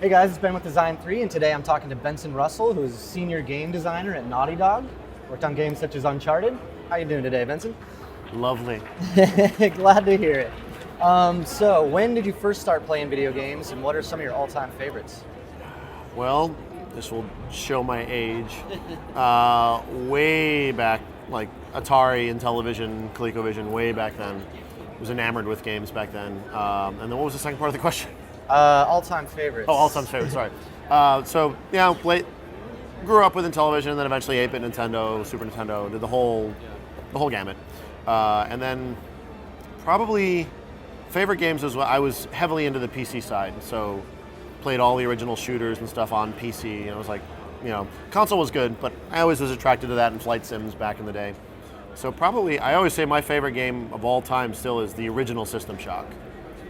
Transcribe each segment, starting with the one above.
Hey guys, it's Ben with Design 3, and today I'm talking to Benson Russell, who is Senior Game Designer at Naughty Dog. Worked on games such as Uncharted. How you doing today, Benson? Lovely. Glad to hear it. So, when did you first start playing video games, and what are some of your all-time favorites? Well, this will show my age. Way back, like Atari and television, ColecoVision, way back then. Was enamored with games back then. And then what was the second part of the question? All-time favorites. Oh, all-time favorites, sorry. So, grew up with television, and then eventually 8-bit Nintendo, Super Nintendo, did the whole gamut. And then probably favorite games was I was heavily into the PC side, so played all the original shooters and stuff on PC, and I was like, console was good, but I always was attracted to that in flight sims back in the day. So probably, I always say my favorite game of all time still is the original System Shock.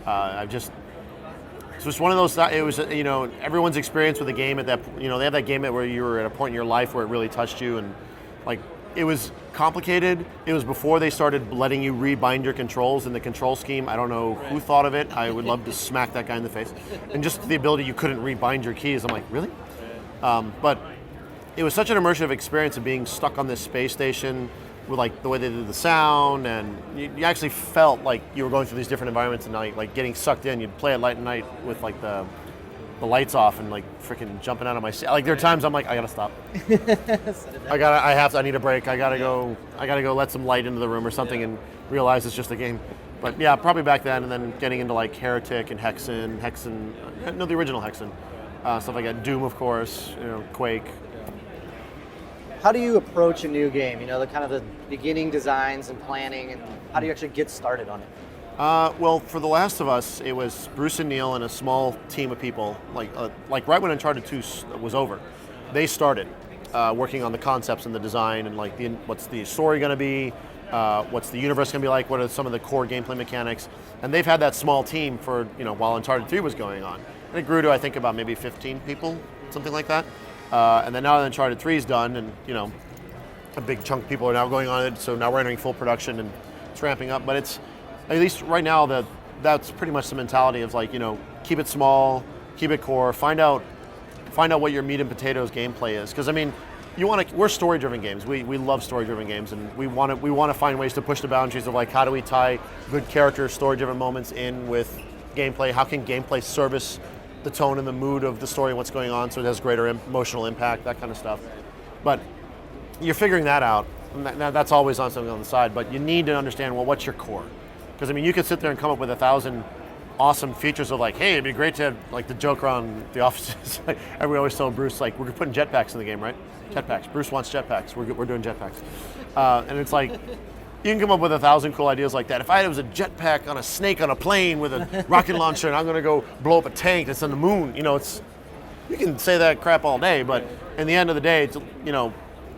It's just one of those. It was, everyone's experience with a game at that. They have that game where you were at a point in your life where it really touched you, and like it was complicated. It was before they started letting you rebind your controls in the control scheme. I don't know who thought of it. I would love to smack that guy in the face. And just the ability you couldn't rebind your keys. I'm like, really? But it was such an immersive experience of being stuck on this space station with like the way they did the sound, and you actually felt like you were going through these different environments at night, like getting sucked in. You'd play at light at night with like the lights off and like freaking jumping out of my seat. Like there are times I'm like, I gotta stop. I need a break. I gotta go let some light into the room or something and realize it's just a game. But yeah, probably back then, and then getting into like Heretic and Hexen, the original Hexen, stuff like that. Doom, of course, Quake. How do you approach a new game? The kind of the beginning designs and planning, and how do you actually get started on it? Well, for The Last of Us, it was Bruce and Neil and a small team of people, like right when Uncharted 2 was over. They started working on the concepts and the design and like what's the story going to be, what's the universe going to be like, what are some of the core gameplay mechanics, and they've had that small team for while Uncharted 3 was going on, and it grew to I think about maybe 15 people, something like that. And then now that Uncharted 3 is done, and a big chunk of people are now going on it, so now we're entering full production and it's ramping up. But it's at least right now that's pretty much the mentality of like keep it small, keep it core, find out what your meat and potatoes gameplay is. Because I mean, we're story-driven games. We love story-driven games, and we want to find ways to push the boundaries of like how do we tie good character, story-driven moments in with gameplay? How can gameplay service the tone and the mood of the story and what's going on so it has greater emotional impact, that kind of stuff. But you're figuring that out. And that's always on something on the side, but you need to understand, well, what's your core? Because I mean, you could sit there and come up with 1,000 awesome features of like, hey, it'd be great to have like the joke around the offices. Like, we always tell Bruce, like, we're putting jetpacks in the game, right? Jetpacks. Bruce wants jetpacks. We're doing jetpacks. And it's like, you can come up with 1,000 cool ideas like that. If I was a jetpack on a snake on a plane with a rocket launcher and I'm going to go blow up a tank that's on the moon, you can say that crap all day, but in the end of the day, it's,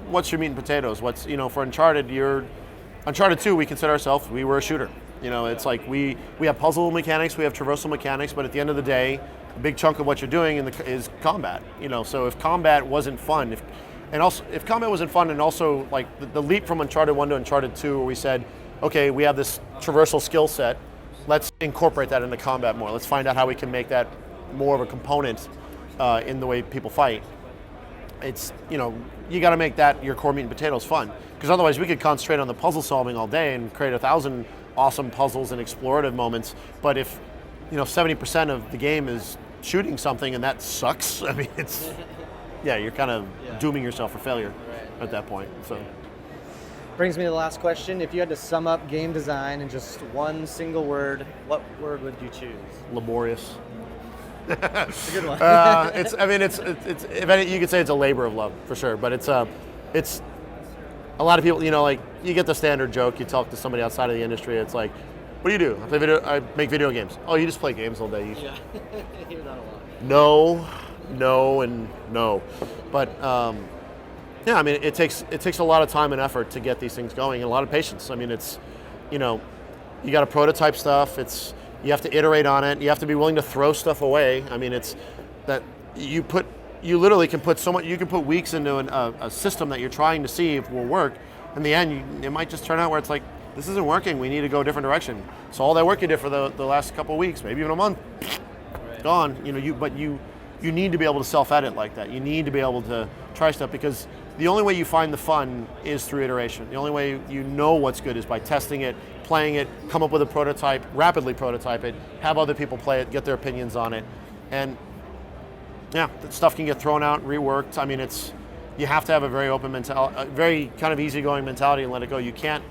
what's your meat and potatoes? What's, for Uncharted 2, we consider ourselves, we were a shooter. It's like we have puzzle mechanics, we have traversal mechanics, but at the end of the day, a big chunk of what you're doing is combat. So if combat wasn't fun, if combat wasn't fun, and also like the leap from Uncharted 1 to Uncharted 2, where we said, okay, we have this traversal skill set, let's incorporate that into combat more. Let's find out how we can make that more of a component in the way people fight. It's, you got to make that your core meat and potatoes fun, because otherwise we could concentrate on the puzzle solving all day and create 1,000 awesome puzzles and explorative moments. But if 70% of the game is shooting something and that sucks, I mean, you're kind of dooming yourself for failure at that point. So brings me to the last question. If you had to sum up game design in just one single word, what word would you choose? Laborious. It's a good one. You could say it's a labor of love for sure, but it's a lot of people, like you get the standard joke. You talk to somebody outside of the industry, it's like, what do you do? I make video games. Oh, you just play games all day. Yeah, I hear that a lot. No, and no. But I mean, it takes a lot of time and effort to get these things going, and a lot of patience. I mean, it's, you got to prototype stuff. You have to iterate on it. You have to be willing to throw stuff away. I mean, it's that you literally can put so much. You can put weeks into a system that you're trying to see if it will work. In the end, it might just turn out where it's like, this isn't working. We need to go a different direction. So all that work you did for the last couple of weeks, maybe even a month, gone. But you you need to be able to self-edit like that. You need to be able to try stuff, because the only way you find the fun is through iteration. The only way you know what's good is by testing it, playing it, come up with a prototype, rapidly prototype it, have other people play it, get their opinions on it. And yeah, that stuff can get thrown out and reworked. I mean, you have to have a very open mentality, a very kind of easygoing mentality, and let it go. You can't,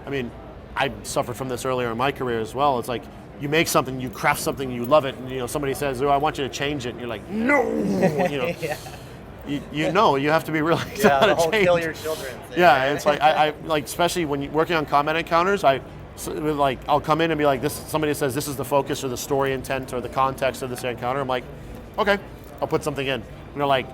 I mean, I suffered from this earlier in my career as well. It's like, you make something, you craft something, you love it, and somebody says, "Oh, I want you to change it," and you're like, "No," Yeah. You have to be really Yeah, how the to whole change. kill your children thing. Yeah, it's like I like, especially when you're working on combat encounters, I'll come in and be like, this. Somebody says this is the focus or the story intent or the context of this encounter. I'm like, okay, I'll put something in. And they're like,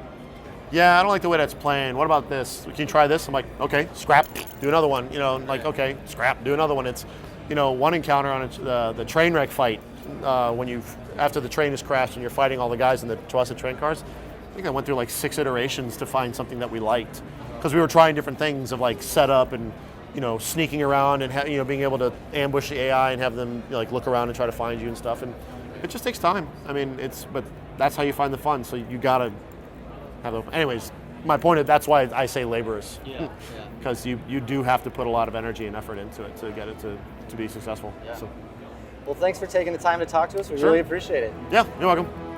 yeah, I don't like the way that's playing. What about this? Can you try this? I'm like, okay, scrap, do another one. Like, okay, scrap, do another one. It's, one encounter on the train wreck fight, after the train has crashed and you're fighting all the guys in the twisted train cars. I think I went through like 6 iterations to find something that we liked, because we were trying different things of like setup and sneaking around and being able to ambush the AI and have them like look around and try to find you and stuff. And it just takes time. I mean, but that's how you find the fun. So you gotta have the. Anyways, my point is that's why I say laborious. Yeah. Because you do have to put a lot of energy and effort into it to get it to be successful. Yeah. So. Well, thanks for taking the time to talk to us. We Sure. really appreciate it. Yeah, you're welcome.